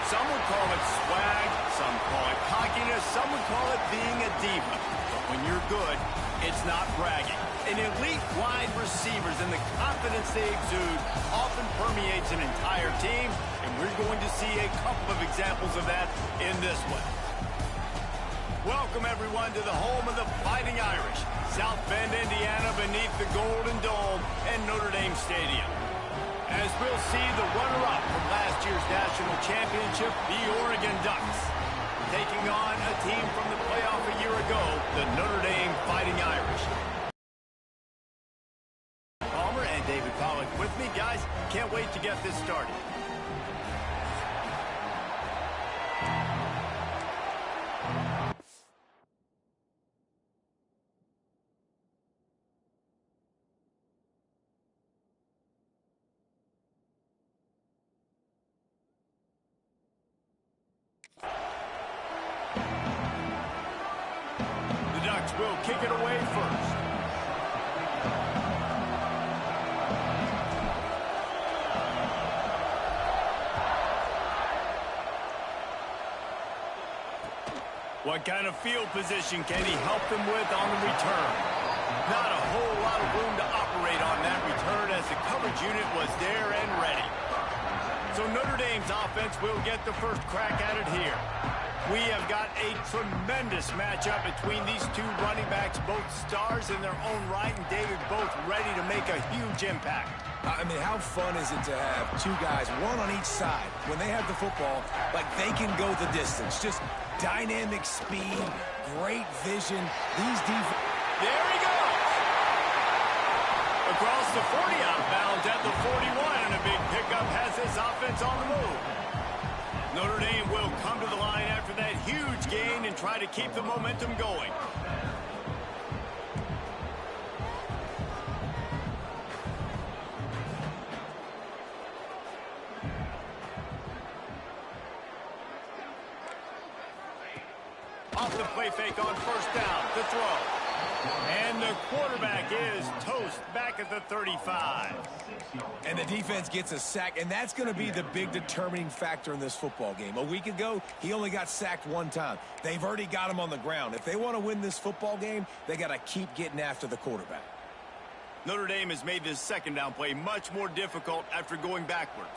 Some would call it swag, some call it cockiness, some would call it being a diva. But when you're good, it's not bragging. An elite wide receivers and the confidence they exude often permeates an entire team, and we're going to see a couple of examples of that in this one. Welcome, everyone, to the home of the Fighting Irish, South Bend, Indiana, beneath the Golden Dome and Notre Dame Stadium. As we'll see the runner-up from last year's national championship, the Oregon Ducks, taking on a team from the playoff a year ago, the Notre Dame Fighting Irish. Palmer and David Pollock with me. Guys, can't wait to get this started. The Ducks will kick it away first. What kind of field position can he help them with on the return? Not a whole lot of room to operate on that return as the coverage unit was there and ready. So Notre Dame's offense will get the first crack at it here. We have got a tremendous matchup between these two running backs, both stars in their own right, and David both ready to make a huge impact. I mean, how fun is it to have two guys, one on each side, when they have the football, like they can go the distance. Just dynamic speed, great vision. These There he goes! Across the 40 out of bounds at the 41, and a big pickup has this offense on the move. Notre Dame will come to the line after that huge gain and try to keep the momentum going. Off the play fake on first down, the throw. And the quarterback is toast back at the 35. And the defense gets a sack, and that's going to be the big determining factor in this football game. A week ago, he only got sacked one time. They've already got him on the ground. If they want to win this football game, they got to keep getting after the quarterback. Notre Dame has made this second down play much more difficult after going backwards.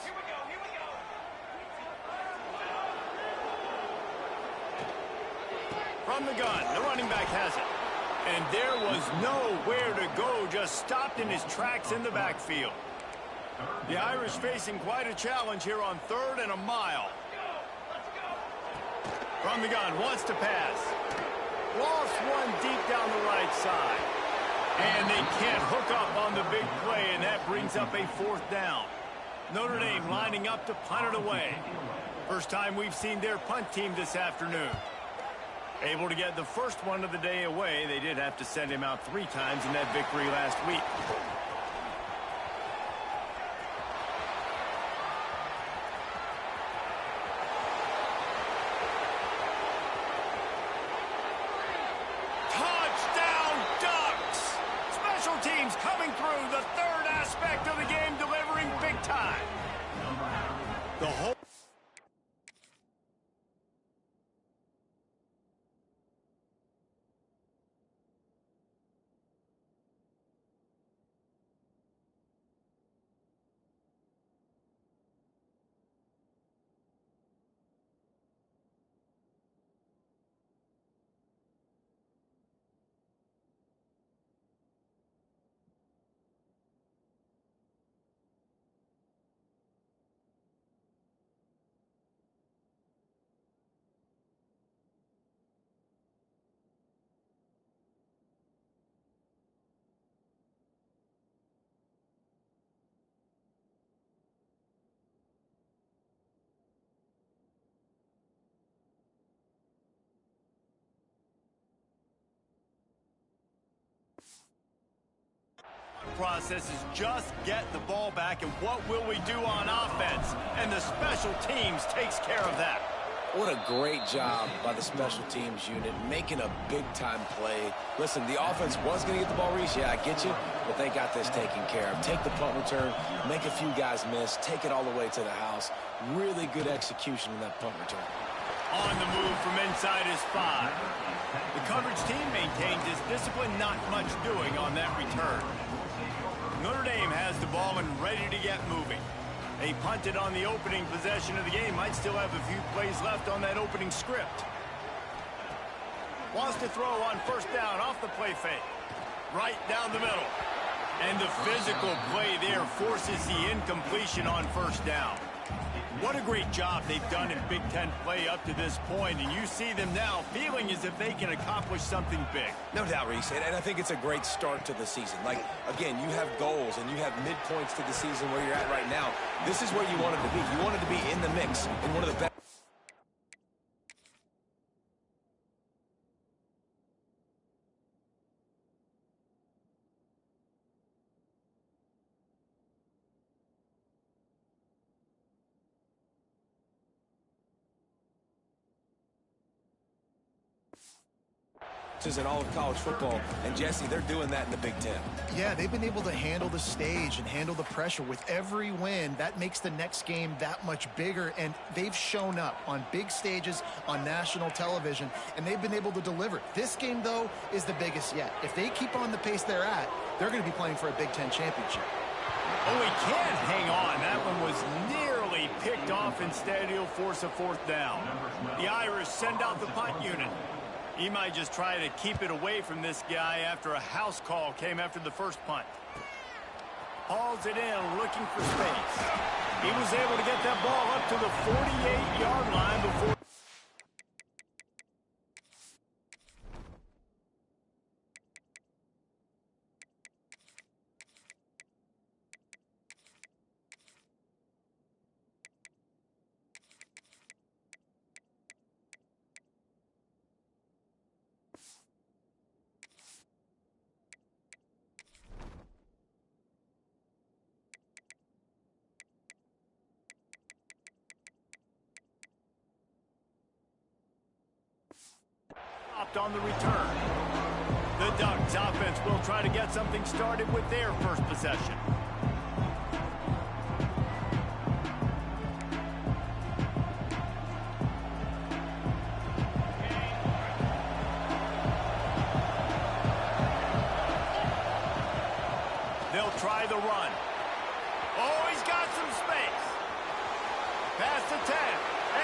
From the gun, the running back has it. And there was nowhere to go, just stopped in his tracks in the backfield. The Irish facing quite a challenge here on 3rd and a mile. From the gun, wants to pass. Lost one deep down the right side. And they can't hook up on the big play, and that brings up a 4th down. Notre Dame lining up to punt it away. First time we've seen their punt team this afternoon. Able to get the first one of the day away. They did have to send him out 3 times in that victory last week. Touchdown, Ducks! Special teams coming through, the 3rd aspect of the game, delivering big time. The whole process is just get the ball back, and what will we do on offense? And the special teams takes care of that. What a great job by the special teams unit, making a big-time play. Listen, the offense was going to get the ball, Reese. Yeah, I get you, but they got this taken care of. Take the punt return, make a few guys miss, take it all the way to the house. Really good execution in that punt return. On the move from inside his 5. The coverage team maintains its discipline, not much doing on that return. Notre Dame has the ball and ready to get moving. They punted on the opening possession of the game. Might still have a few plays left on that opening script. Wants to throw on first down off the play fake. Right down the middle. And the physical play there forces the incompletion on first down. What a great job they've done in Big Ten play up to this point, and you see them now feeling as if they can accomplish something big. No doubt, Reese, and I think it's a great start to the season. Like, again, you have goals and you have midpoints to the season where you're at right now. This is where you wanted to be. You wanted to be in the mix in one of the best. In all of college football, and Jesse, they're doing that in the Big Ten. Yeah, they've been able to handle the stage and handle the pressure. With every win, that makes the next game that much bigger, and they've shown up on big stages on national television, and they've been able to deliver. This game, though, is the biggest yet. If they keep on the pace they're at, they're going to be playing for a Big Ten championship. Oh, he can't hang on. That one was nearly picked off. Instead, he'll force a fourth down. The Irish send out the punt unit. He might just try to keep it away from this guy after a house call came after the first punt. Hauls it in, looking for space. He was able to get that ball up to the 48-yard line before... on the return. The Ducks offense will try to get something started with their first possession. They'll try the run. Oh, he's got some space. Past the 10,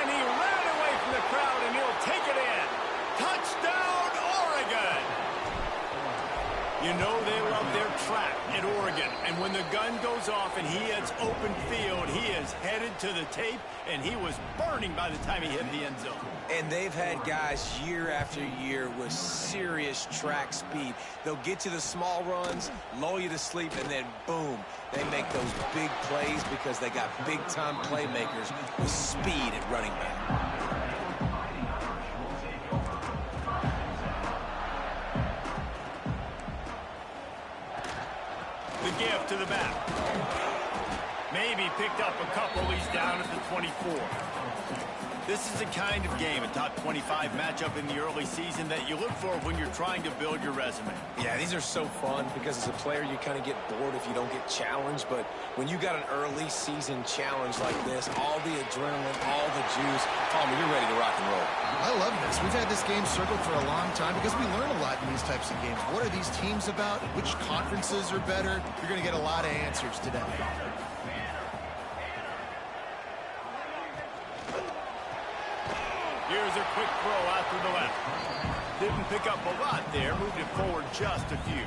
and he ran away from the crowd, and he'll take it in. Touchdown, Oregon! You know they love their track at Oregon, and when the gun goes off and he hits open field, he is headed to the tape, and he was burning by the time he hit the end zone. And they've had guys year after year with serious track speed. They'll get you the small runs, lull you to sleep, and then boom, they make those big plays because they got big-time playmakers with speed at running back. Give to the back. Maybe picked up a couple. He's down at the 24. This is the kind of game, a top 25 matchup in the early season, that you look for when you're trying to build your resume. Yeah, these are so fun because as a player, you kind of get bored if you don't get challenged. But when you got an early season challenge like this, all the adrenaline, all the juice, Palmer, you're ready to rock and roll. I love this. We've had this game circled for a long time because we learn a lot in these types of games. What are these teams about? Which conferences are better? You're going to get a lot of answers today. Here's a quick throw out to the left. Didn't pick up a lot there. Moved it forward just a few.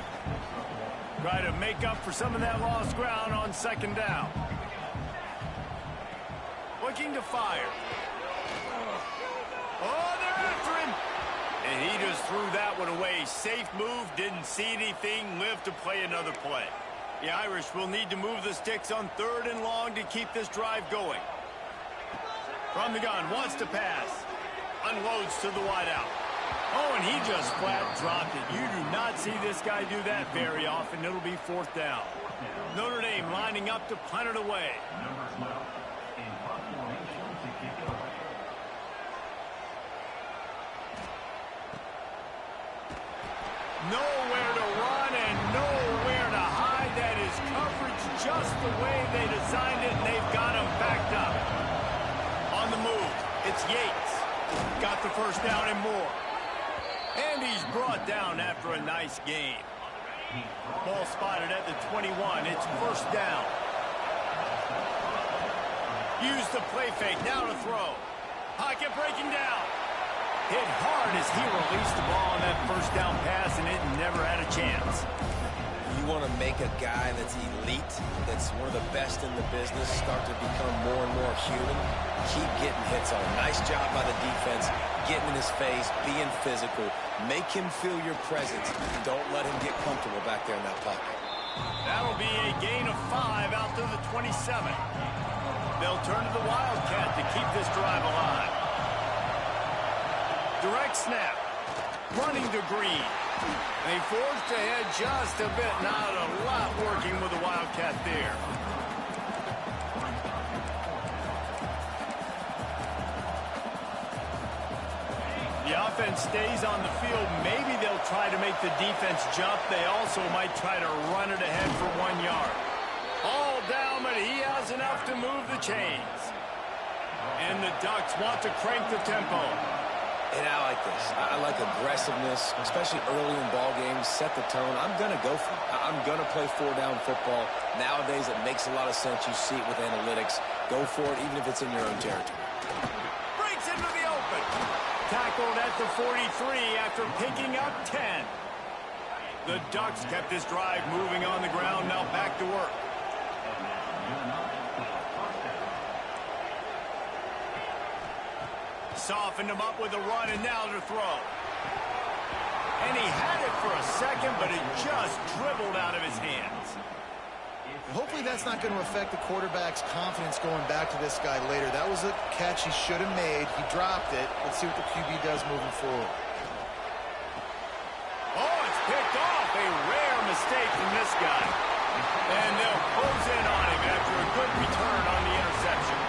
Try to make up for some of that lost ground on second down. Looking to fire. Oh, they're after him. And he just threw that one away. Safe move, didn't see anything, lived to play another play. The Irish will need to move the sticks on 3rd and long to keep this drive going. From the gun, wants to pass. Unloads to the wideout. Oh, and he just flat dropped it. You do not see this guy do that very often. It'll be 4th down. Notre Dame lining up to punt it away. Nowhere to run and nowhere to hide. That is coverage just the way they designed it, and they've got him backed up. On the move, it's Yates. Got the first down and more. And he's brought down after a nice gain. Ball spotted at the 21. It's first down. Use the play fake. Now to throw. Pocket breaking down. Hit hard as he released the ball on that first down pass, and it never had a chance. You want to make a guy that's elite, that's one of the best in the business, start to become more and more human. Keep getting hits on. Nice job by the defense, getting in his face, being physical. Make him feel your presence. Don't let him get comfortable back there in that pocket. That'll be a gain of 5 out to the 27. They'll turn to the Wildcat to keep this drive alive. Direct snap. Running to Green. They forced ahead just a bit. Not a lot working with the Wildcat there. The offense stays on the field. Maybe they'll try to make the defense jump. They also might try to run it ahead for 1 yard. All down, but he has enough to move the chains. And the Ducks want to crank the tempo. And I like this. I like aggressiveness, especially early in ball games. Set the tone. I'm going to go for it. I'm going to play 4-down football. Nowadays, it makes a lot of sense. You see it with analytics. Go for it, even if it's in your own territory. Breaks into the open. Tackled at the 43 after picking up 10. The Ducks kept this drive moving on the ground. Now back to work. Softened him up with a run, and now to throw. And he had it for a second, but it just dribbled out of his hands. Hopefully that's not going to affect the quarterback's confidence going back to this guy later. That was a catch he should have made. He dropped it. Let's see what the QB does moving forward. Oh, it's picked off. A rare mistake from this guy. And they'll close in on him after a good return on the interception.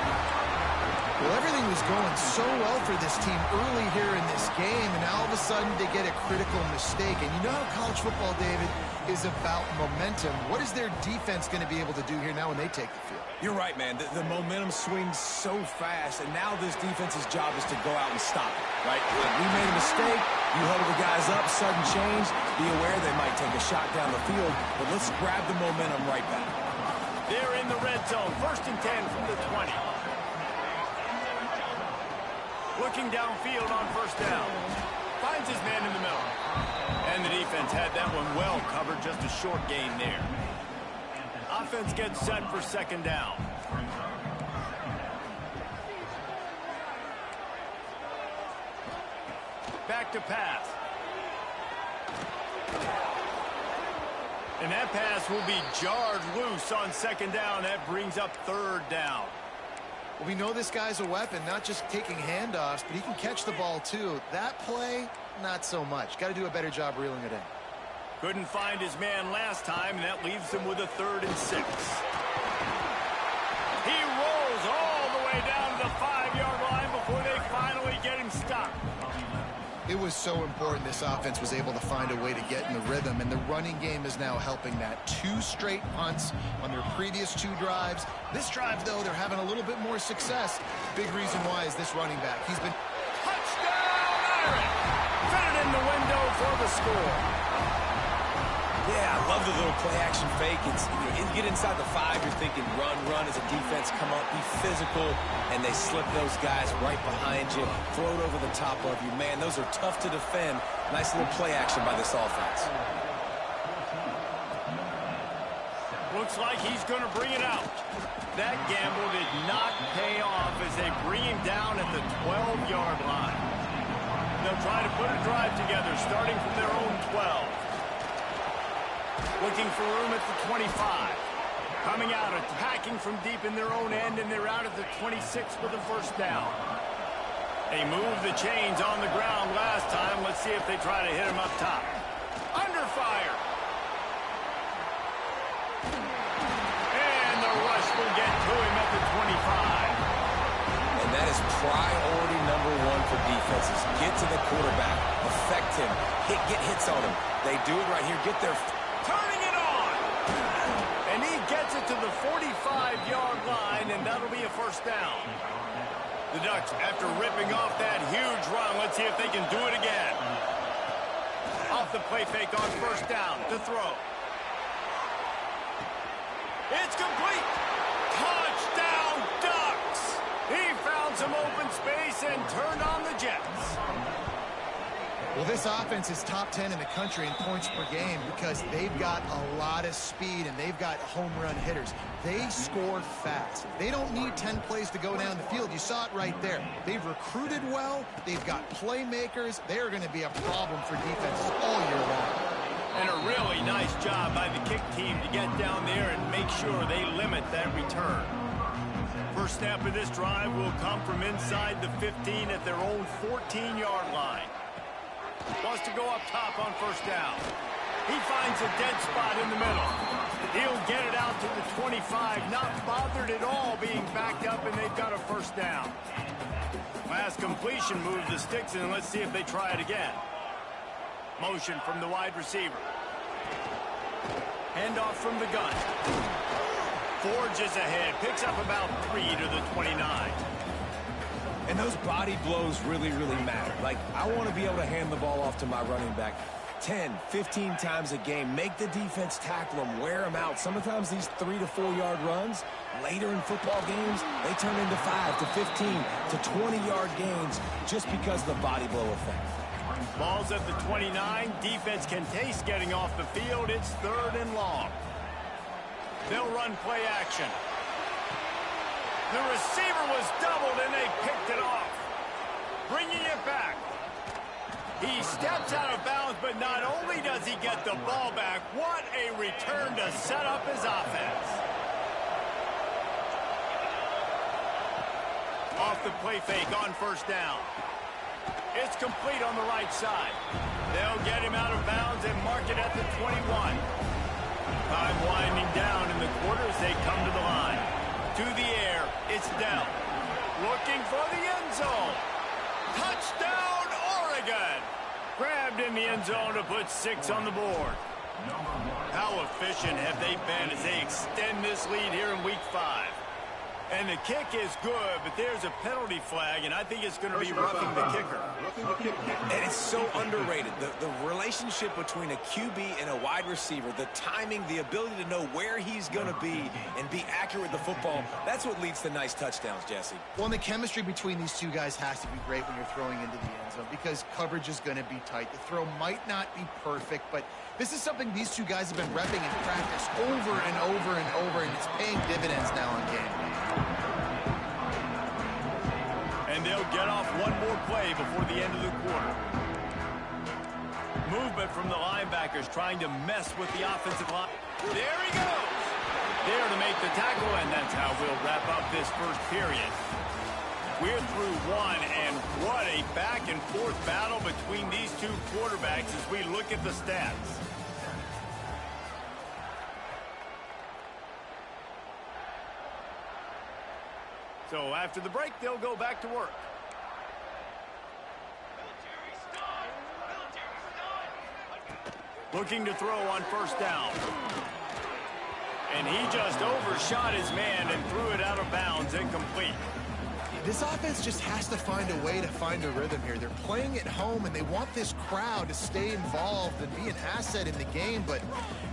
Well, everything was going so well for this team early here in this game, and now all of a sudden they get a critical mistake. And you know how college football, David, is about momentum. What is their defense going to be able to do here now when they take the field? You're right, man. The momentum swings so fast, and now this defense's job is to go out and stop it, right? Like, we made a mistake. You huddle the guys up, sudden change. Be aware they might take a shot down the field, but let's grab the momentum right back. They're in the red zone. 1st and 10 from the 20. Looking downfield on 1st down. Finds his man in the middle. And the defense had that one well covered. Just a short gain there. Offense gets set for 2nd down. Back to pass. And that pass will be jarred loose on 2nd down. That brings up 3rd down. Well, we know this guy's a weapon, not just taking handoffs, but he can catch the ball too. That play, not so much. Got to do a better job reeling it in. Couldn't find his man last time, and that leaves him with a 3rd and 6. He rolls all the way down to the 5-yard line before they finally get him stopped. It was so important this offense was able to find a way to get in the rhythm, and the running game is now helping that. 2 straight punts on their previous 2 drives. This drive, though, they're having a little bit more success. Big reason why is this running back. He's been... Touchdown, Iron! Fitted in the window for the score. Yeah, I love the little play-action fake. It's, you get inside the 5, you're thinking run, run as a defense, come up, be physical, and they slip those guys right behind you, throw it over the top of you. Man, those are tough to defend. Nice little play-action by this offense. Looks like he's going to bring it out. That gamble did not pay off as they bring him down at the 12-yard line. They'll try to put a drive together, starting from their own 12. Looking for room at the 25. Coming out, attacking from deep in their own end, and they're out at the 26 with a 1st down. They moved the chains on the ground last time. Let's see if they try to hit him up top. Under fire. And the rush will get to him at the 25. And that is priority #1 for defenses. Get to the quarterback, affect him, get hits on him. They do it right here. Get their turning it on. And he gets it to the 45-yard line, and that'll be a first down. The Ducks, after ripping off that huge run, let's see if they can do it again. Off the play fake on first down to throw. It's complete. Touchdown, Ducks. He found some open space and turned on the Jets. Well, this offense is top 10 in the country in points per game because they've got a lot of speed and they've got home run hitters. They score fast. They don't need 10 plays to go down the field. You saw it right there. They've recruited well. They've got playmakers. They're going to be a problem for defenses all year long. And a really nice job by the kick team to get down there and make sure they limit that return. First snap of this drive will come from inside the 15 at their own 14-yard line. Wants to go up top on first down. He finds a dead spot in the middle. He'll get it out to the 25, not bothered at all being backed up, and they've got a first down. Last completion moved the sticks, and let's see if they try it again. Motion from the wide receiver. Handoff from the gun. Forges ahead, picks up about 3 to the 29. And those body blows really matter. Like, I want to be able to hand the ball off to my running back 10, 15 times a game. Make the defense tackle them, wear them out. Sometimes these 3 to 4 yard runs, later in football games, they turn into 5 to 15 to 20-yard gains just because of the body blow effect. Ball's at the 29. Defense can taste getting off the field. It's 3rd and long. They'll run play action. The receiver was doubled, and they picked it off. Bringing it back. He steps out of bounds, but not only does he get the ball back, what a return to set up his offense. Off the play fake on first down. It's complete on the right side. They'll get him out of bounds and mark it at the 21. Time winding down in the quarter as they come to the line. To the air, it's Dell. Looking for the end zone. Touchdown, Oregon! Grabbed in the end zone to put 6 on the board. How efficient have they been as they extend this lead here in Week 5? And the kick is good, but there's a penalty flag, and I think it's going to be roughing the kicker. And it's so underrated. The relationship between a QB and a wide receiver, the timing, the ability to know where he's going to be and be accurate with the football, that's what leads to nice touchdowns, Jesse. Well, and the chemistry between these two guys has to be great when you're throwing into the end zone because coverage is going to be tight. The throw might not be perfect, but this is something these two guys have been repping in practice over and over and over, and it's paying dividends now on game day. And they'll get off one more play before the end of the quarter. Movement from the linebackers trying to mess with the offensive line. There he goes. There to make the tackle, and that's how we'll wrap up this first period. We're through one, and what a back-and-forth battle between these two quarterbacks as we look at the stats. So after the break, they'll go back to work. Looking to throw on first down. And he just overshot his man and threw it out of bounds, incomplete. This offense just has to find a way to find a rhythm here. They're playing at home, and they want this crowd to stay involved and be an asset in the game, but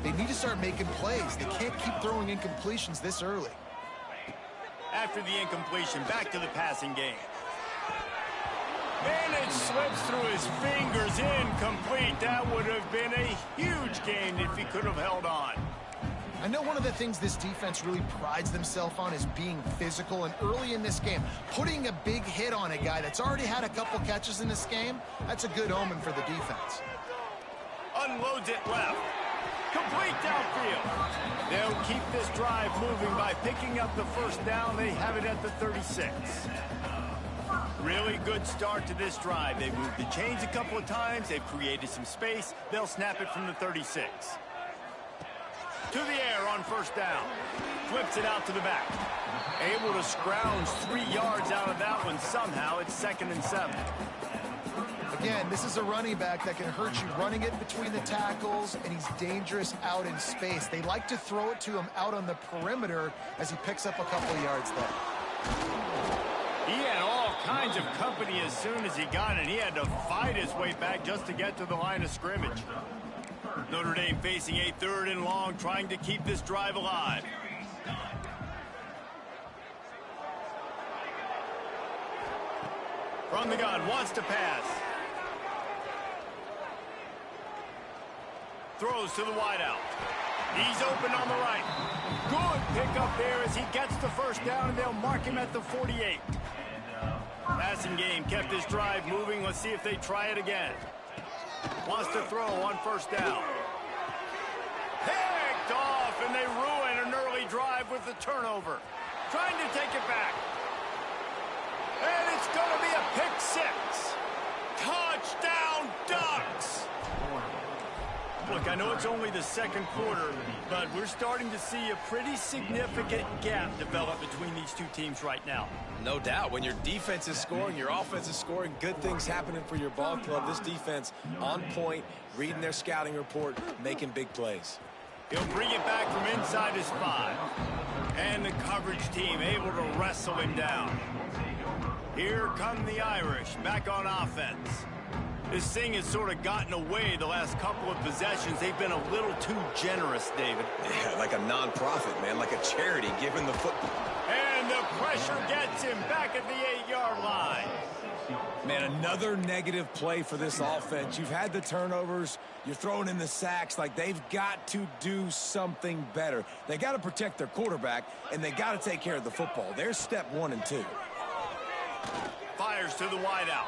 they need to start making plays. They can't keep throwing incompletions this early. After the incompletion, back to the passing game. And it slips through his fingers, incomplete. That would have been a huge gain if he could have held on. I know one of the things this defense really prides themselves on is being physical, and early in this game, putting a big hit on a guy that's already had a couple catches in this game, that's a good omen for the defense. Unloads it left. Complete downfield. They'll keep this drive moving by picking up the first down. They have it at the 36. Really good start to this drive. They've moved the chains a couple of times. They've created some space. They'll snap it from the 36. To the air on first down. Flips it out to the back. Able to scrounge 3 yards out of that one somehow. It's 2nd and 7. Again, this is a running back that can hurt you running it between the tackles, and he's dangerous out in space. They like to throw it to him out on the perimeter as he picks up a couple of yards there. He had all kinds of company as soon as he got it. He had to fight his way back just to get to the line of scrimmage. Notre Dame facing a 3rd and long, trying to keep this drive alive. From the gun, wants to pass. Throws to the wideout. He's open on the right. Good pickup there as he gets the first down, and they'll mark him at the 48. Passing game kept his drive moving. Let's see if they try it again. Wants to throw on first down. Picked off, and they ruin an early drive with the turnover. Trying to take it back. And it's going to be a pick 6. Touchdown, Ducks! Look, I know it's only the 2nd quarter, but we're starting to see a pretty significant gap develop between these two teams right now. No doubt. When your defense is scoring, your offense is scoring, good things happening for your ball club. This defense on point, reading their scouting report, making big plays. He'll bring it back from inside his 5. And the coverage team able to wrestle him down. Here come the Irish back on offense. This thing has sort of gotten away the last couple of possessions. They've been a little too generous, David. Yeah, like a non-profit, man, like a charity giving the football. And the pressure gets him back at the 8-yard line. Man, another negative play for this offense. You've had the turnovers. You're throwing in the sacks. Like, they've got to do something better. They got to protect their quarterback, and they got to take care of the football. There's step 1 and 2. Fires to the wideout.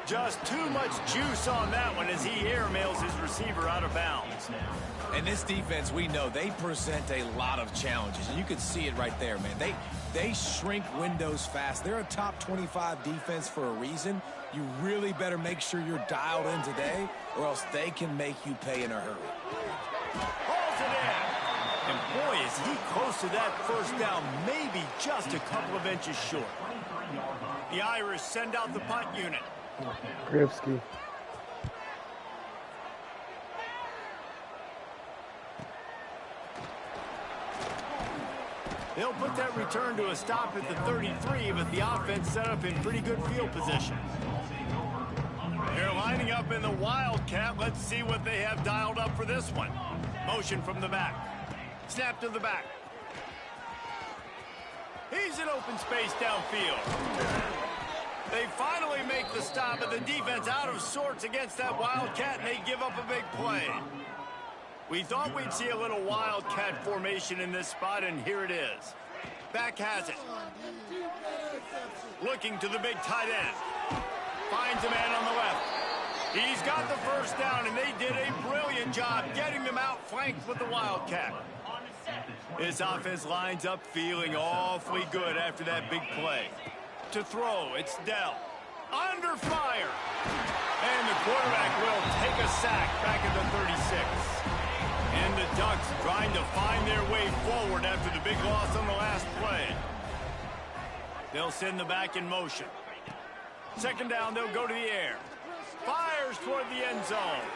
Just too much juice on that one as he airmails his receiver out of bounds. And this defense, we know, they present a lot of challenges. And you can see it right there, man. They shrink windows fast. They're a top 25 defense for a reason. You really better make sure you're dialed in today, or else they can make you pay in a hurry. Hauls it in. And boy, is he close to that first down, maybe just a couple of inches short. The Irish send out the punt unit. Grivsky. They'll put that return to a stop at the 33, but the offense set up in pretty good field position. They're lining up in the Wildcat. Let's see what they have dialed up for this one. Motion from the back. Snap to the back. He's in open space downfield. They finally make the stop, but the defense out of sorts against that Wildcat, and they give up a big play. We thought we'd see a little Wildcat formation in this spot, and here it is. Back has it. Looking to the big tight end. Finds a man on the left. He's got the first down, and they did a brilliant job getting them out flanked with the Wildcat. This offense lines up feeling awfully good after that big play. To throw, it's Dell. Under fire. And the quarterback will take a sack back at the 36. And the Ducks trying to find their way forward after the big loss on the last play. They'll send the back in motion. 2nd down, they'll go to the air. Fires toward the end zone.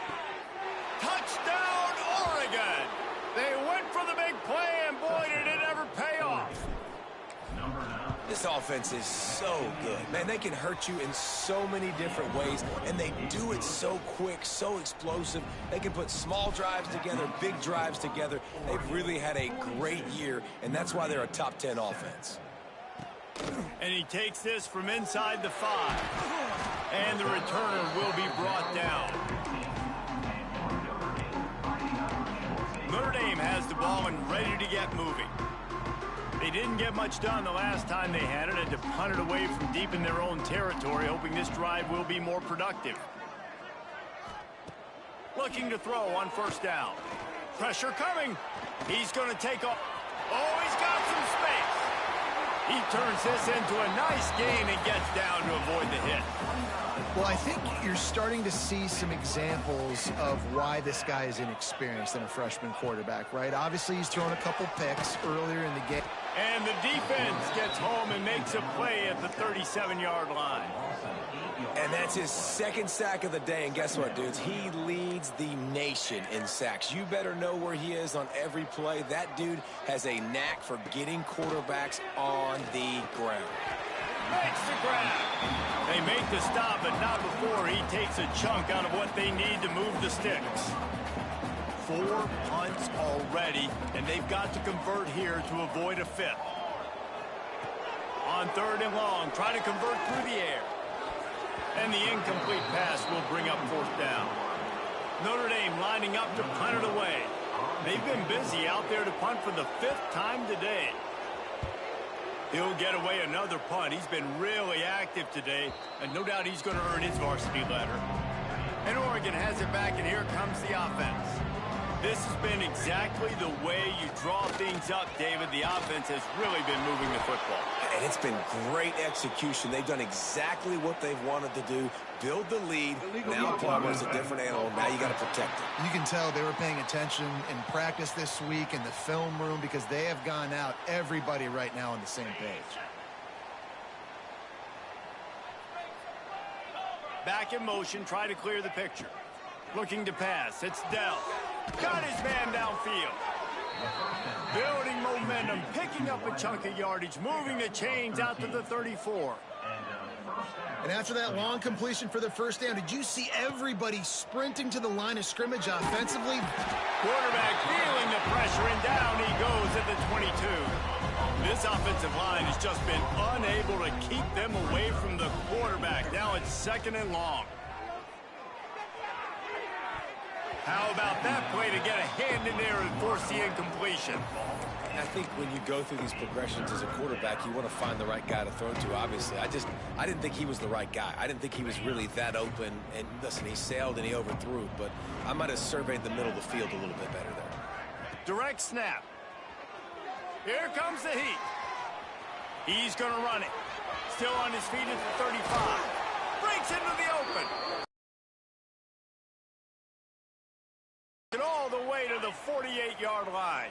Touchdown, Oregon! They went for the big play, and boy, did it ever pay off. This offense is so good. Man, they can hurt you in so many different ways, and they do it so quick, so explosive. They can put small drives together, big drives together. They've really had a great year, and that's why they're a top 10 offense. And he takes this from inside the 5. And the returner will be brought down. Notre Dame has the ball and ready to get moving. They didn't get much done the last time they had it. Had to punt it away from deep in their own territory, hoping this drive will be more productive. Looking to throw on first down. Pressure coming. He's going to take off. Oh, he's got some space. He turns this into a nice gain and gets down to avoid the hit. Well, I think you're starting to see some examples of why this guy is inexperienced in a freshman quarterback, right? Obviously, he's thrown a couple picks earlier in the game. And the defense gets home and makes a play at the 37-yard line. And that's his second sack of the day. And guess what, dudes? He leads the nation in sacks. You better know where he is on every play. That dude has a knack for getting quarterbacks on the ground. Makes the grab. They make the stop, but not before he takes a chunk out of what they need to move the sticks. 4 punts already, and they've got to convert here to avoid a fifth. On 3rd and long, try to convert through the air. And the incomplete pass will bring up 4th down. Notre Dame lining up to punt it away. They've been busy out there to punt for the 5th time today. He'll get away another punt. He's been really active today, and no doubt he's going to earn his varsity letter. And Oregon has it back, and here comes the offense. This has been exactly the way you draw things up, David. The offense has really been moving the football. And it's been great execution. They've done exactly what they've wanted to do. Build the lead. Now Palmer's a different animal. Now you got to protect it. You can tell they were paying attention in practice this week in the film room because they have gone out, everybody right now on the same page. Back in motion, try to clear the picture. Looking to pass. It's Dell. Got his man downfield. Building momentum, picking up a chunk of yardage, moving the chains out to the 34. And after that long completion for the 1st down, did you see everybody sprinting to the line of scrimmage offensively? Quarterback feeling the pressure, and down he goes at the 22. This offensive line has just been unable to keep them away from the quarterback. Now it's 2nd and long. How about that play to get a hand in there and force the incompletion? I think when you go through these progressions as a quarterback, you want to find the right guy to throw to, obviously. I didn't think he was the right guy. I didn't think he was really that open. And listen, he sailed and he overthrew, but I might have surveyed the middle of the field a little bit better there. Direct snap. Here comes the heat. He's going to run it. Still on his feet at the 35. Breaks into the open. All the way to the 48-yard line.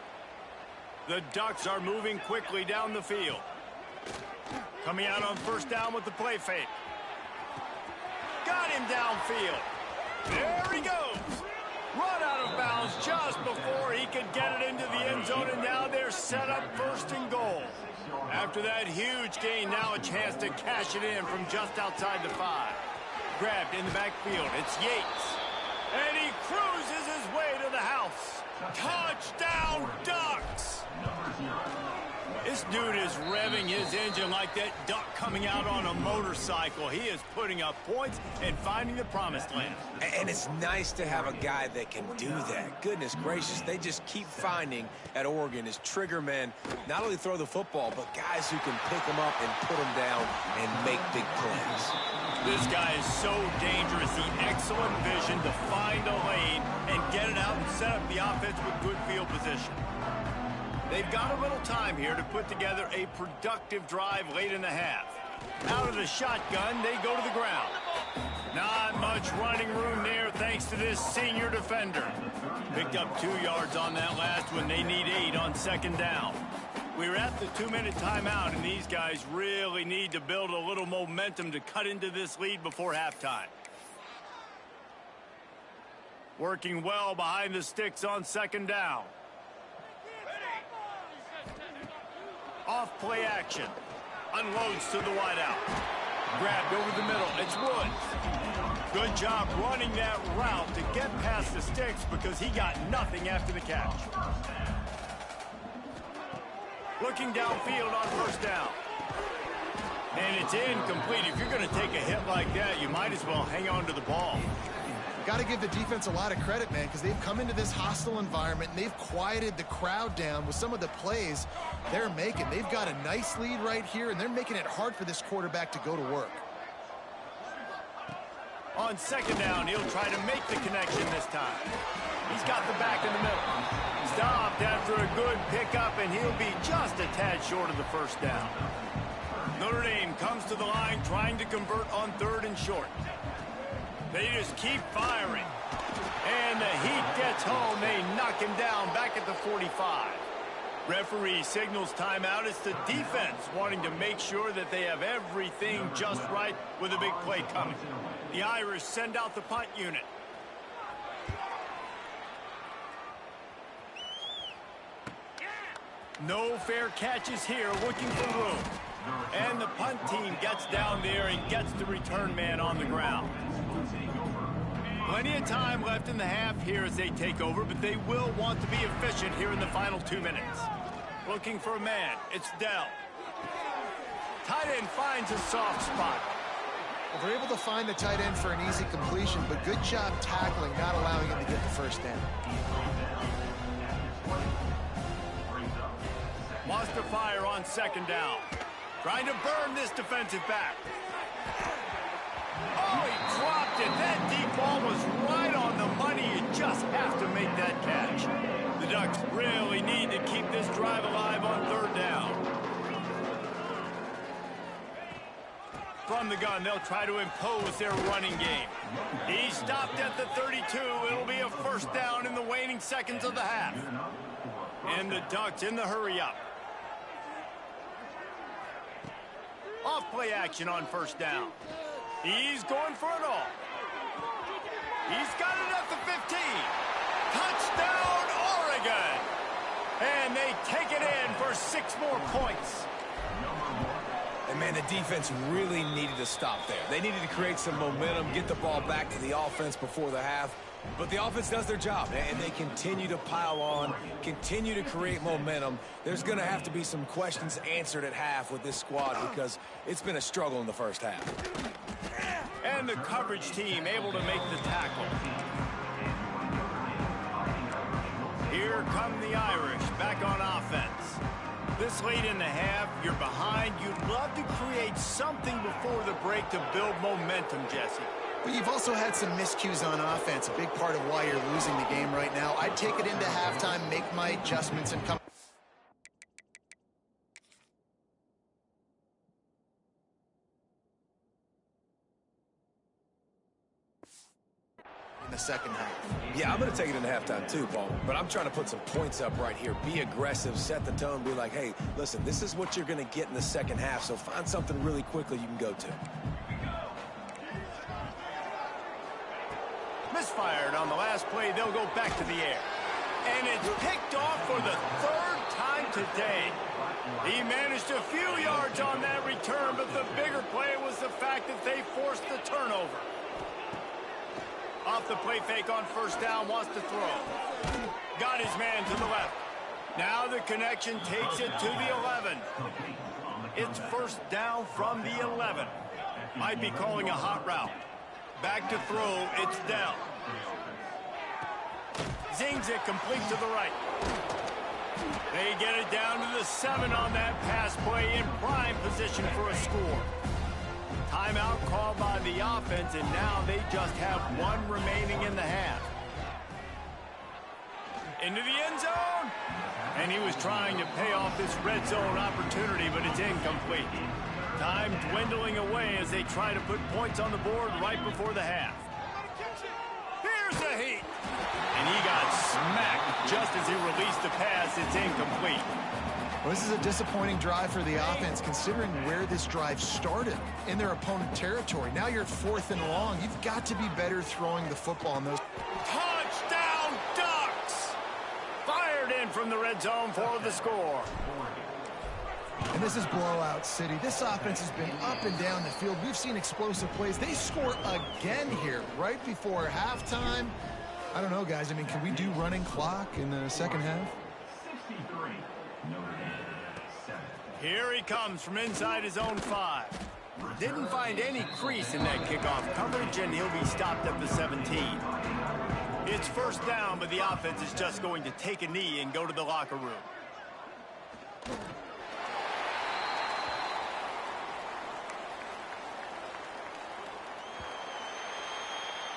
The Ducks are moving quickly down the field. Coming out on 1st down with the play fake. Got him downfield. There he goes. Run out of bounds just before he could get it into the end zone, and now they're set up 1st and goal. After that huge gain, now a chance to cash it in from just outside the 5. Grabbed in the backfield. It's Yates. And he cruises his way to the house. Touchdown, Ducks! This dude is revving his engine like that duck coming out on a motorcycle. He is putting up points and finding the promised land. And it's nice to have a guy that can do that. Goodness gracious, they just keep finding at Oregon is trigger men, not only throw the football, but guys who can pick them up and put them down and make big plays. This guy is so dangerous. The excellent vision to find a lane and get it out and set up the offense with good field position. They've got a little time here to put together a productive drive late in the half. Out of the shotgun, they go to the ground. Not much running room there thanks to this senior defender. Picked up 2 yards on that last one. They need 8 on 2nd down. We're at the 2-minute timeout, and these guys really need to build a little momentum to cut into this lead before halftime. Working well behind the sticks on 2nd down. Off play action. Unloads to the wideout. Grabbed over the middle. It's Woods. Good job running that route to get past the sticks because he got nothing after the catch. Looking downfield on 1st down. And it's incomplete. If you're going to take a hit like that, you might as well hang on to the ball. Got to give the defense a lot of credit, man, because they've come into this hostile environment and they've quieted the crowd down with some of the plays they're making. They've got a nice lead right here, and they're making it hard for this quarterback to go to work. On 2nd down, he'll try to make the connection this time. He's got the back in the middle. stopped after a good pickup, and he'll be just a tad short of the first down. Notre Dame comes to the line trying to convert on 3rd and short. They just keep firing. And the heat gets home. They knock him down back at the 45. Referee signals timeout. It's the defense wanting to make sure that they have everything just right with a big play coming. The Irish send out the punt unit. No fair catches here, looking for room. And the punt team gets down there and gets the return man on the ground. Plenty of time left in the half here as they take over, but they will want to be efficient here in the final 2 minutes. Looking for a man, it's Dell. Tight end finds a soft spot. Well, they're able to find the tight end for an easy completion, but good job tackling, not allowing him to get the first down. Wants to fire on 2nd down. Trying to burn this defensive back. Oh, he dropped it. That deep ball was right on the money. You just have to make that catch. The Ducks really need to keep this drive alive on 3rd down. From the gun, they'll try to impose their running game. He stopped at the 32. It'll be a first down in the waning seconds of the half. And the Ducks in the hurry-up. Off-play action on 1st down. He's going for it all. He's got it at the 15. Touchdown, Oregon! And they take it in for 6 more points. And, man, the defense really needed to stop there. They needed to create some momentum, get the ball back to the offense before the half. But the offense does their job, and they continue to pile on, continue to create momentum. There's going to have to be some questions answered at half with this squad because it's been a struggle in the first half. And the coverage team able to make the tackle. Here come the Irish back on offense. This late in the half, you're behind. You'd love to create something before the break to build momentum, Jesse. But you've also had some miscues on offense, a big part of why you're losing the game right now. I'd take it into halftime, make my adjustments, and come in the second half. Yeah, I'm going to take it into halftime too, Paul. But I'm trying to put some points up right here. Be aggressive, set the tone, be like, hey, listen, this is what you're going to get in the second half, so find something really quickly you can go to. Misfired on the last play. They'll go back to the air. And it's picked off for the 3rd time today. He managed a few yards on that return, but the bigger play was the fact that they forced the turnover. Off the play fake on 1st down, wants to throw. Got his man to the left. Now the connection takes it to the 11. It's 1st down from the 11. Might be calling a hot route. Back to throw, it's Dell. Zings it complete to the right. They get it down to the 7 on that pass play in prime position for a score. Timeout called by the offense, and now they just have 1 remaining in the half. Into the end zone. And he was trying to pay off this red zone opportunity, but it's incomplete. Time dwindling away as they try to put points on the board right before the half. Here's the heat. And he got smacked just as he released the pass. It's incomplete. Well, this is a disappointing drive for the offense, considering where this drive started, in their opponent territory. Now you're at 4th and long. You've got to be better throwing the football in those. Touchdown, Ducks! Fired in from the red zone for the score. And this is blowout city. This offense has been up and down the field. We've seen explosive plays. They score again here right before halftime. I don't know, guys. I mean, can we do running clock in the second half? Here he comes from inside his own 5. Didn't find any crease in that kickoff coverage, and he'll be stopped at the 17. It's 1st down, but the offense is just going to take a knee and go to the locker room.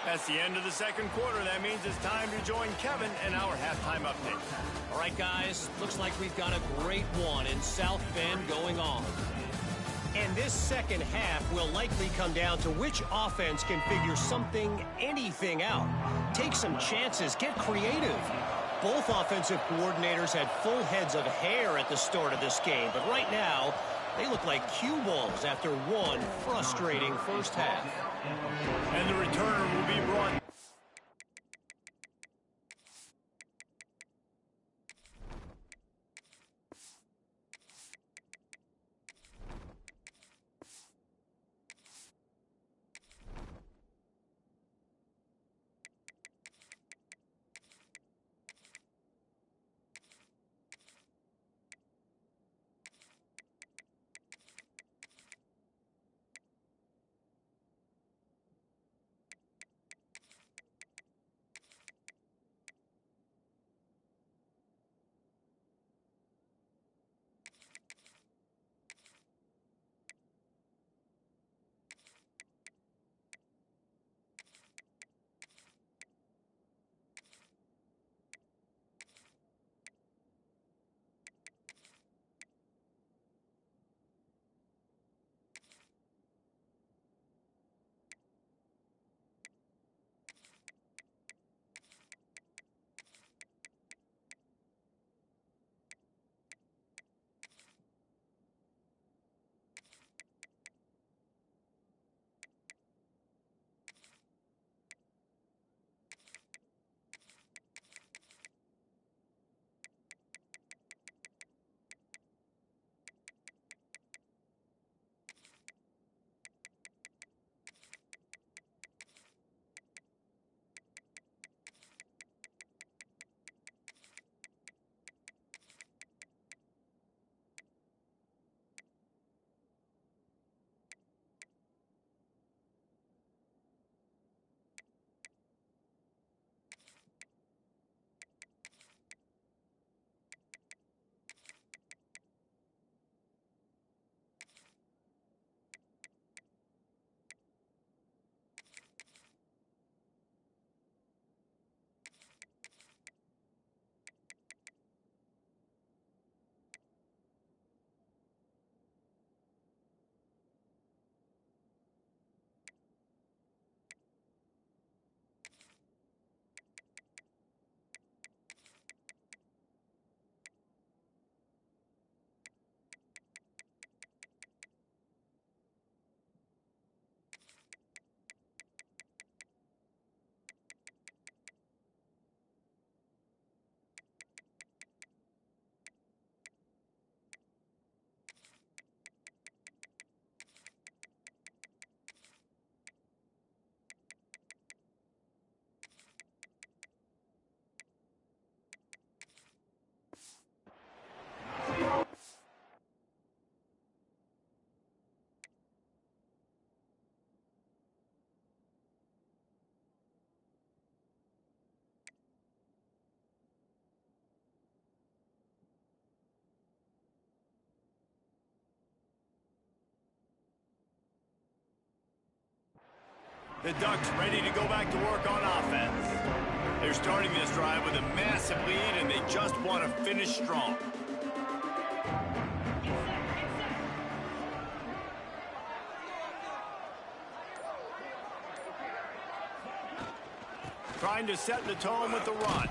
That's the end of the second quarter. That means it's time to join Kevin in our halftime update. All right, guys, looks like we've got a great one in South Bend going on. And this second half will likely come down to which offense can figure something, anything out. Take some chances, get creative. Both offensive coordinators had full heads of hair at the start of this game, but right now, they look like cue balls after one frustrating first half. And the returner will be brought. The Ducks ready to go back to work on offense. They're starting this drive with a massive lead, and they just want to finish strong. Trying to set the tone with the run.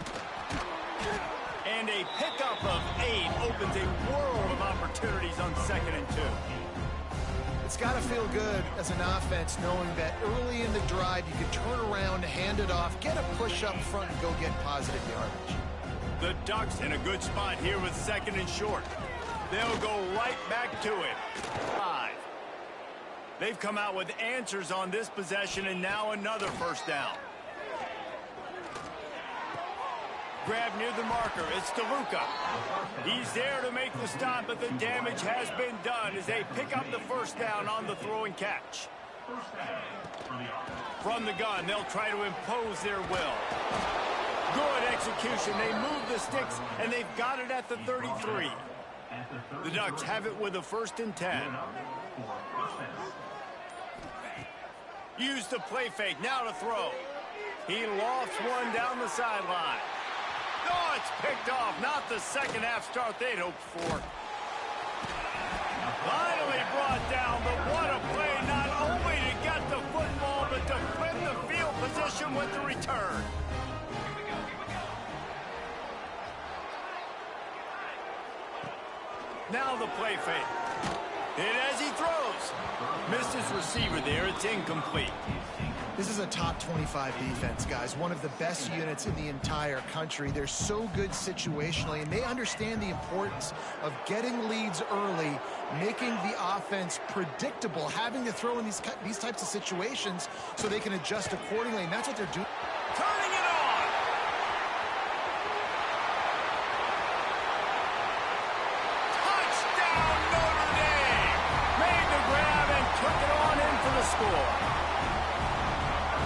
And a pickup of 8 opens a world of opportunities on 2nd and 2. It's got to feel good as an offense knowing that early in the drive you can turn around, hand it off, get a push up front, and go get positive yardage. The Ducks in a good spot here with 2nd and short. They'll go right back to it. 5. They've come out with answers on this possession, and now another first down. Grab near the marker. It's DeLuca. He's there to make the stop, but the damage has been done as they pick up the first down on the throw and catch. From the gun, they'll try to impose their will. Good execution. They move the sticks, and they've got it at the 33. The Ducks have it with a 1st and 10. Use the play fake. Now to throw. He lofts one down the sideline. Oh, it's picked off. Not the second half start they'd hoped for. Finally brought down, but what a play. Not only to get the football, but to flip the field position with the return. Now the play fake. Hit as he throws. Missed his receiver there. It's incomplete. This is a top 25 defense, guys. One of the best units in the entire country. They're so good situationally, and they understand the importance of getting leads early, making the offense predictable, having to throw in these types of situations so they can adjust accordingly, and that's what they're doing. Turning it on. Touchdown, Notre Dame. Made the grab and took it on in for the score.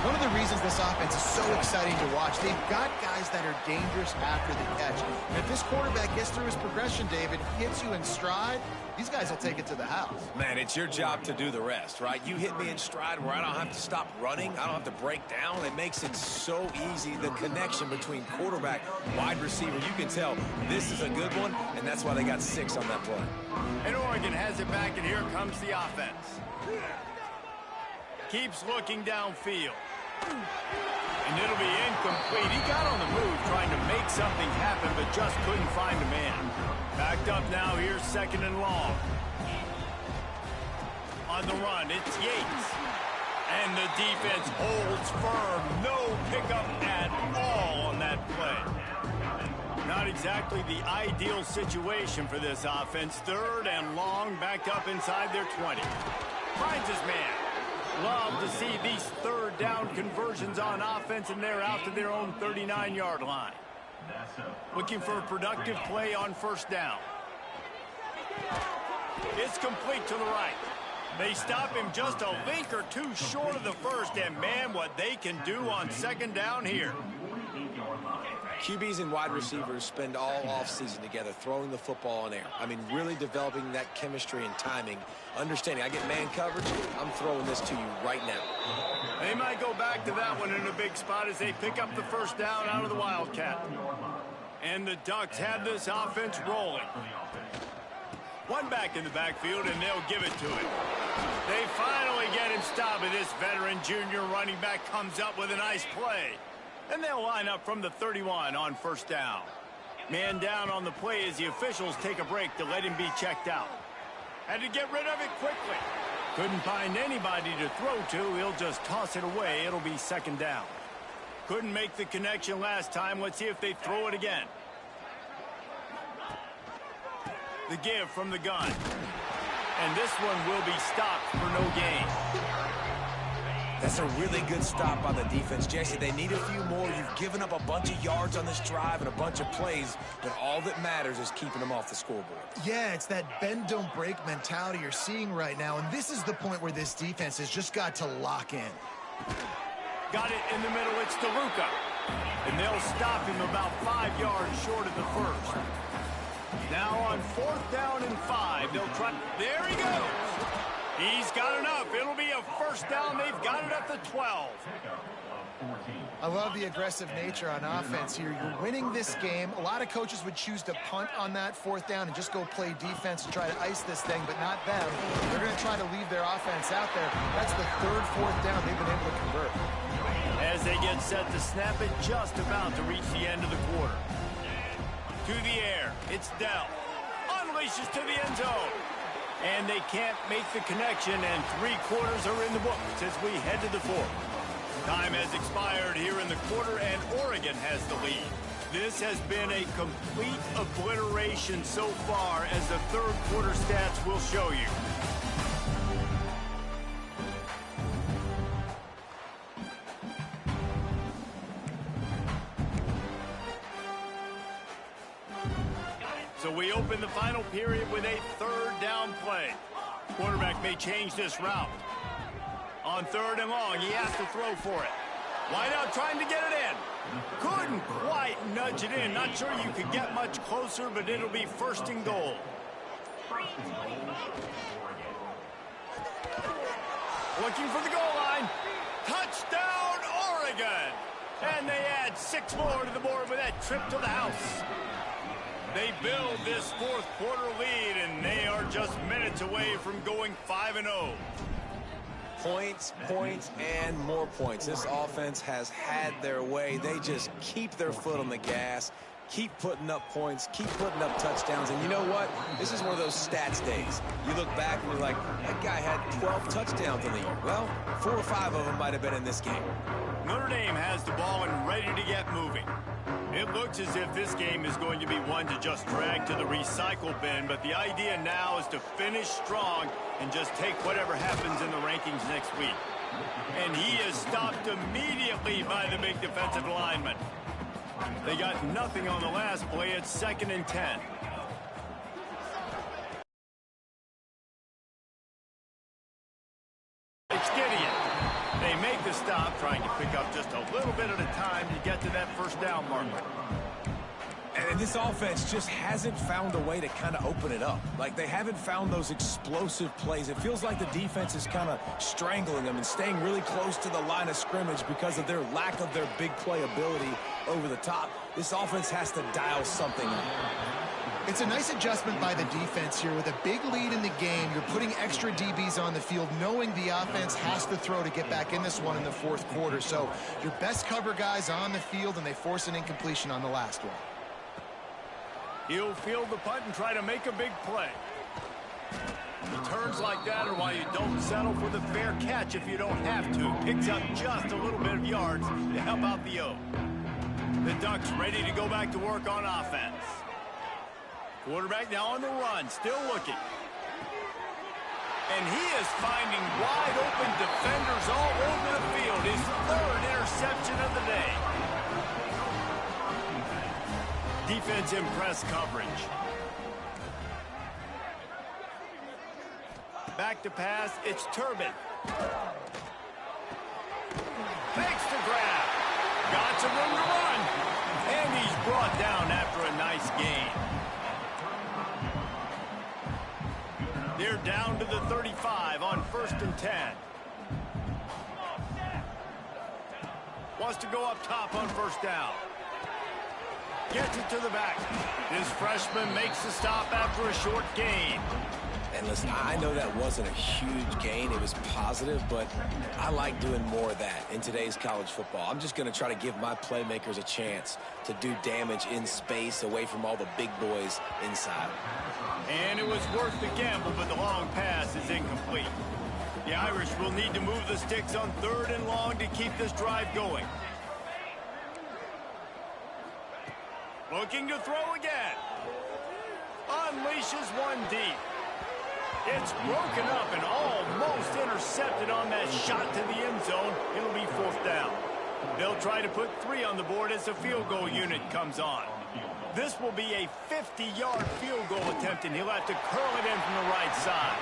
One of the reasons this offense is so exciting to watch, they've got guys that are dangerous after the catch. And if this quarterback gets through his progression, David, hits you in stride, these guys will take it to the house. Man, it's your job to do the rest, right? You hit me in stride where I don't have to stop running. I don't have to break down. It makes it so easy. The connection between quarterback, wide receiver, you can tell this is a good one, and that's why they got 6 on that play. And Oregon has it back, and here comes the offense. Keeps looking downfield. And it'll be incomplete. He got on the move trying to make something happen, but just couldn't find a man. Backed up now, here's 2nd and long. On the run, it's Yates. And the defense holds firm. No pickup at all on that play. Not exactly the ideal situation for this offense. 3rd and long, backed up inside their 20. Finds his man. Love to see these 3rd down conversions on offense, and they're out to their own 39-yard line. Looking for a productive play on 1st down. It's complete to the right. They stop him just a link or two short of the 1st, and man, what they can do on 2nd down here. QBs and wide receivers spend all offseason together throwing the football in air. I mean, really developing that chemistry and timing. Understanding, I get man coverage, I'm throwing this to you right now. They might go back to that one in a big spot as they pick up the 1st down out of the Wildcat. And the Ducks have this offense rolling. One back in the backfield, and they'll give it to him. They finally get him stopped, and this veteran junior running back comes up with a nice play. And they'll line up from the 31 on 1st down. Man down on the play as the officials take a break to let him be checked out. Had to get rid of it quickly. Couldn't find anybody to throw to. He'll just toss it away. It'll be 2nd down. Couldn't make the connection last time. Let's see if they throw it again. The give from the gun. And this one will be stopped for no gain. That's a really good stop by the defense. Jason, they need a few more. You've given up a bunch of yards on this drive and a bunch of plays, but all that matters is keeping them off the scoreboard. Yeah, it's that bend, don't break mentality you're seeing right now, and this is the point where this defense has just got to lock in. Got it in the middle. It's DeLuca. And they'll stop him about 5 yards short of the 1st. Now on 4th down and 5, they'll try. There he goes. He's got enough. It'll be a 1st down. They've got it at the 12. I love the aggressive nature on offense here. You're winning this game. A lot of coaches would choose to punt on that 4th down and just go play defense and try to ice this thing, but not them. They're going to try to leave their offense out there. That's the 3rd, 4th down they've been able to convert. As they get set to snap it, just about to reach the end of the quarter. To the air. It's Dell. Unleashes to the end zone. And they can't make the connection, and 3 quarters are in the books as we head to the 4th. Time has expired here in the quarter, and Oregon has the lead. This has been a complete obliteration so far, as the 3rd quarter stats will show you. So we open the final period with a 3rd down play. Quarterback may change this route. On 3rd and long, he has to throw for it. Wide out trying to get it in. Couldn't quite nudge it in. Not sure you could get much closer, but it'll be 1st and goal. Looking for the goal line. Touchdown, Oregon. And they add 6 more to the board with that trip to the house. They build this fourth quarter lead, and they are just minutes away from going 5-0. Points, points, and more points. This offense has had their way. They just keep their foot on the gas, keep putting up points, keep putting up touchdowns. And you know what? This is one of those stats days. You look back and you're like, that guy had 12 touchdowns in the year. Well, 4 or 5 of them might have been in this game. Notre Dame has the ball and ready to get moving. It looks as if this game is going to be one to just drag to the recycle bin, but the idea now is to finish strong and just take whatever happens in the rankings next week. And he is stopped immediately by the big defensive lineman. They got nothing on the last play. It's 2nd and 10. It's Gideon. They make the stop, trying to pick up just a little bit at a time to get to that first down marker. And this offense just hasn't found a way to kind of open it up. Like, they haven't found those explosive plays. It feels like the defense is kind of strangling them and staying really close to the line of scrimmage because of their lack of their big play ability over the top. This offense has to dial something up. It's a nice adjustment by the defense here. With a big lead in the game, you're putting extra DBs on the field, knowing the offense has to throw to get back in this one in the fourth quarter. So your best cover guys on the field, and they force an incompletion on the last one. He'll field the punt and try to make a big play. Returns like that are why you don't settle for the fair catch if you don't have to. Picks up just a little bit of yards to help out the O. The Ducks ready to go back to work on offense. Quarterback now on the run, still looking. And he is finding wide open defenders all over the field. His 3rd interception of the day. Defense in press coverage. Back to pass, it's Turbin. Fakes to grab. Got some room to run. And he's brought down after a nice gain. They're down to the 35 on 1st and 10. Wants to go up top on 1st down. Gets it to the back. This freshman makes the stop after a short gain. And listen, I know that wasn't a huge gain. It was positive, but I like doing more of that in today's college football. I'm just going to try to give my playmakers a chance to do damage in space away from all the big boys inside. And it was worth the gamble, but the long pass is incomplete. The Irish will need to move the sticks on 3rd and long to keep this drive going. Looking to throw again. Unleashes one deep. It's broken up and almost intercepted on that shot to the end zone. It'll be 4th down. They'll try to put 3 on the board as the field goal unit comes on. This will be a 50-yard field goal attempt, and he'll have to curl it in from the right side.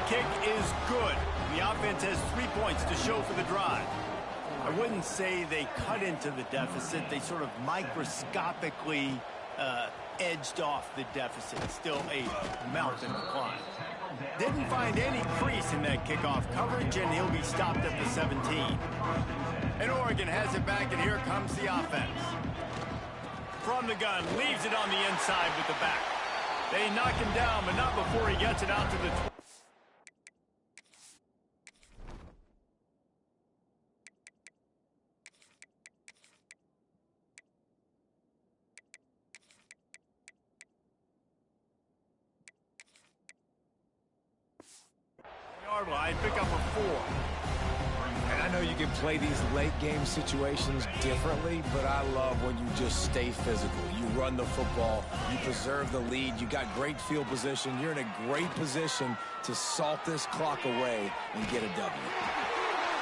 Kick is good. The offense has 3 points to show for the drive. I wouldn't say they cut into the deficit. They sort of microscopically edged off the deficit. Still a mountain to climb. Didn't find any crease in that kickoff coverage, and he'll be stopped at the 17. And Oregon has it back, and here comes the offense. From the gun, leaves it on the inside with the back. They knock him down, but not before he gets it out to the 20. Line, pick up a 4. And I know you can play these late game situations differently, but I love when you just stay physical. You run the football, you preserve the lead, you got great field position, you're in a great position to salt this clock away and get a W.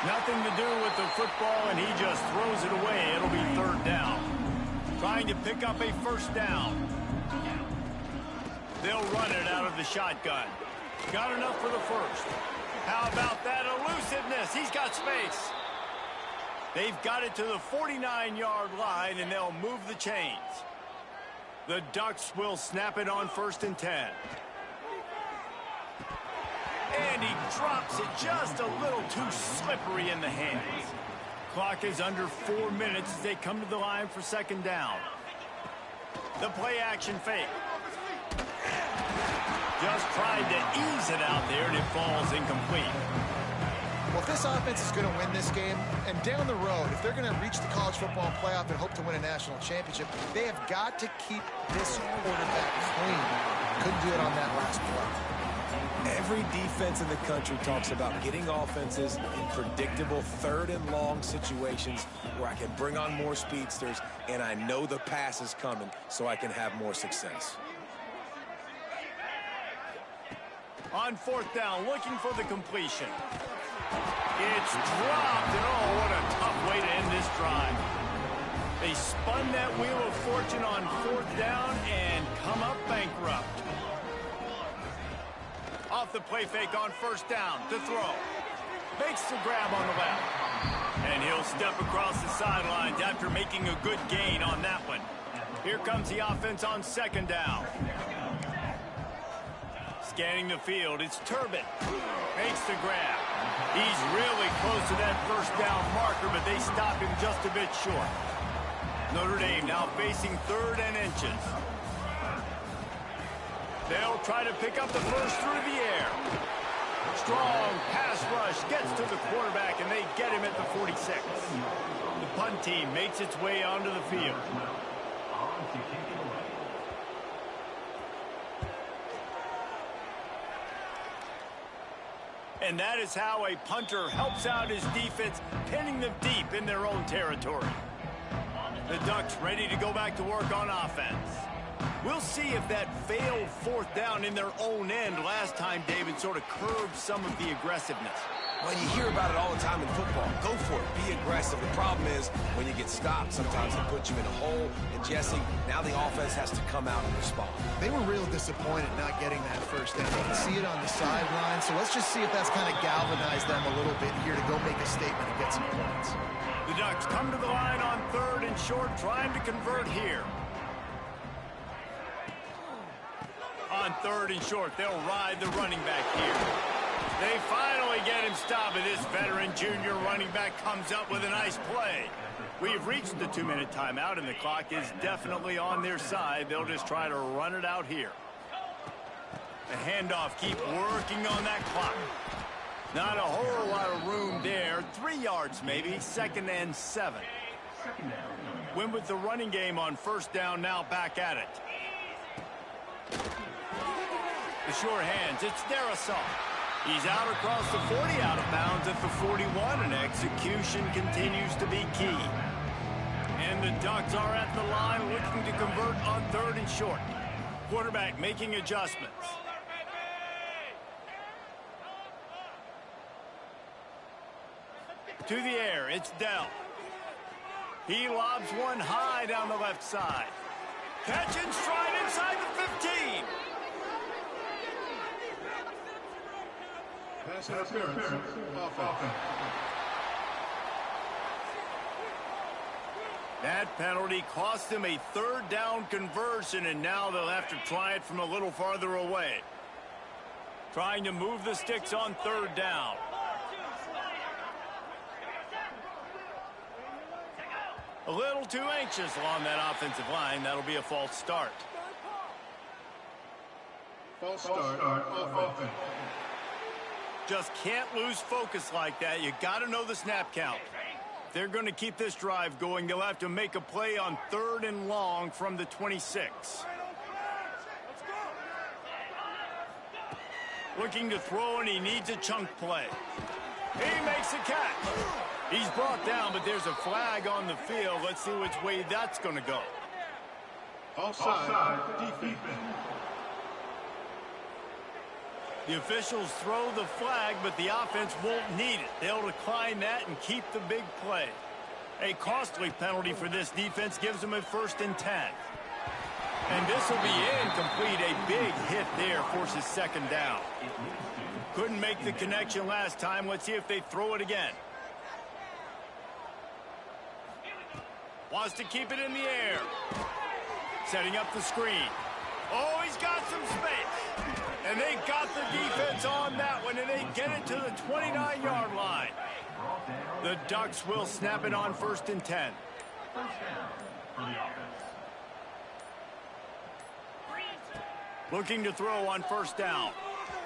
Nothing to do with the football, and he just throws it away. It'll be 3rd down. Trying to pick up a 1st down. They'll run it out of the shotgun. Got enough for the 1st. How about that elusiveness? He's got space. They've got it to the 49-yard line, and they'll move the chains. The Ducks will snap it on 1st and 10. And he drops it just a little too slippery in the hands. Clock is under 4 minutes as they come to the line for second down. The play action fake. Just tried to ease it out there, and it falls incomplete. Well, if this offense is going to win this game, and down the road, if they're going to reach the college football playoff and hope to win a national championship, they have got to keep this quarterback clean. Couldn't do it on that last play. Every defense in the country talks about getting offenses in predictable third and long situations where I can bring on more speedsters and I know the pass is coming so I can have more success. On fourth down, looking for the completion. It's dropped, and oh, what a tough way to end this drive. They spun that wheel of fortune on fourth down and come up bankrupt. Off the play fake on first down to throw. Makes the grab on the left. And he'll step across the sidelines after making a good gain on that one. Here comes the offense on second down. Scanning the field, it's Turbin. Makes the grab. He's really close to that first down marker, but they stop him just a bit short. Notre Dame now facing third and inches. They'll try to pick up the first through the air. Strong pass rush gets to the quarterback, and they get him at the 46. The punt team makes its way onto the field. And that is how a punter helps out his defense, pinning them deep in their own territory. The Ducks ready to go back to work on offense. We'll see if that failed fourth down in their own end last time, David, sort of curbed some of the aggressiveness. Well, you hear about it all the time in football. Go for it. Be aggressive. The problem is when you get stopped, sometimes it puts you in a hole. And, Jesse, now the offense has to come out and respond. They were real disappointed not getting that first down. You can see it on the sideline. So let's just see if that's kind of galvanized them a little bit here to go make a statement and get some points. The Ducks come to the line on third and short, trying to convert here. On third and short, they'll ride the running back here. They finally get him stopped, and this veteran junior running back comes up with a nice play. We've reached the 2-minute timeout, and the clock is definitely on their side. They'll just try to run it out here. The handoff, keep working on that clock. Not a whole lot of room there. 3 yards maybe, 2nd and 7. Win with the running game on first down, now back at it. The sure hands, it's Darasol. He's out across the 40, out of bounds at the 41, and execution continues to be key. And the Ducks are at the line looking to convert on third and short. Quarterback making adjustments. To the air, it's Dell. He lobs one high down the left side. Catch and stride inside the 15. Pass interference. Offense. That penalty cost them a third down conversion, and now they'll have to try it from a little farther away. Trying to move the sticks on third down. A little too anxious along that offensive line. That'll be a false start. False start. Offense. Just can't lose focus like that. You got to know the snap count. If they're going to keep this drive going, they'll have to make a play on third and long from the 26. Looking to throw, and he needs a chunk play. He makes a catch. He's brought down, but there's a flag on the field. Let's see which way that's going to go. Offside. Defense. The officials throw the flag, but the offense won't need it. They'll decline that and keep the big play. A costly penalty for this defense gives them a 1st and 10. And this will be incomplete. A big hit there forces second down. Couldn't make the connection last time. Let's see if they throw it again. Wants to keep it in the air. Setting up the screen. Oh, he's got some space. And they got the defense on that one, and they get it to the 29-yard line. The Ducks will snap it on 1st and 10. Looking to throw on 1st down.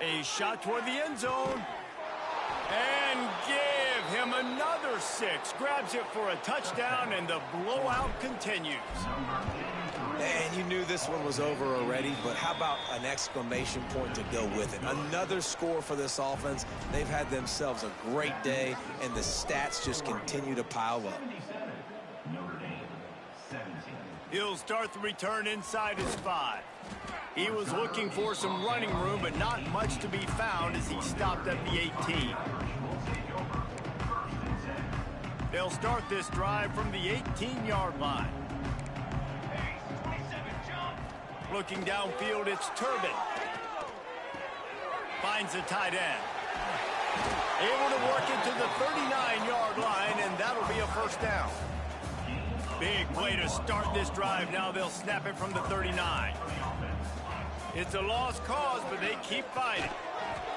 A shot toward the end zone. And give him another 6. Grabs it for a touchdown, and the blowout continues. And you knew this one was over already, but how about an exclamation point to go with it? Another score for this offense. They've had themselves a great day, and the stats just continue to pile up. He'll start the return inside his 5. He was looking for some running room, but not much to be found as he stopped at the 18. They'll start this drive from the 18-yard line. Looking downfield, it's Turbin. Finds the tight end. Able to work it to the 39-yard line, and that'll be a 1st down. Big play to start this drive. Now they'll snap it from the 39. It's a lost cause, but they keep fighting.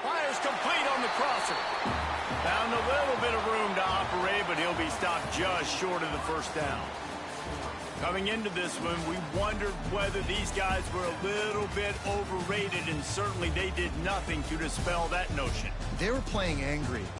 Fires complete on the crosser. Found a little bit of room to operate, but he'll be stopped just short of the 1st down. Coming into this one, we wondered whether these guys were a little bit overrated, and certainly they did nothing to dispel that notion. They were playing angry.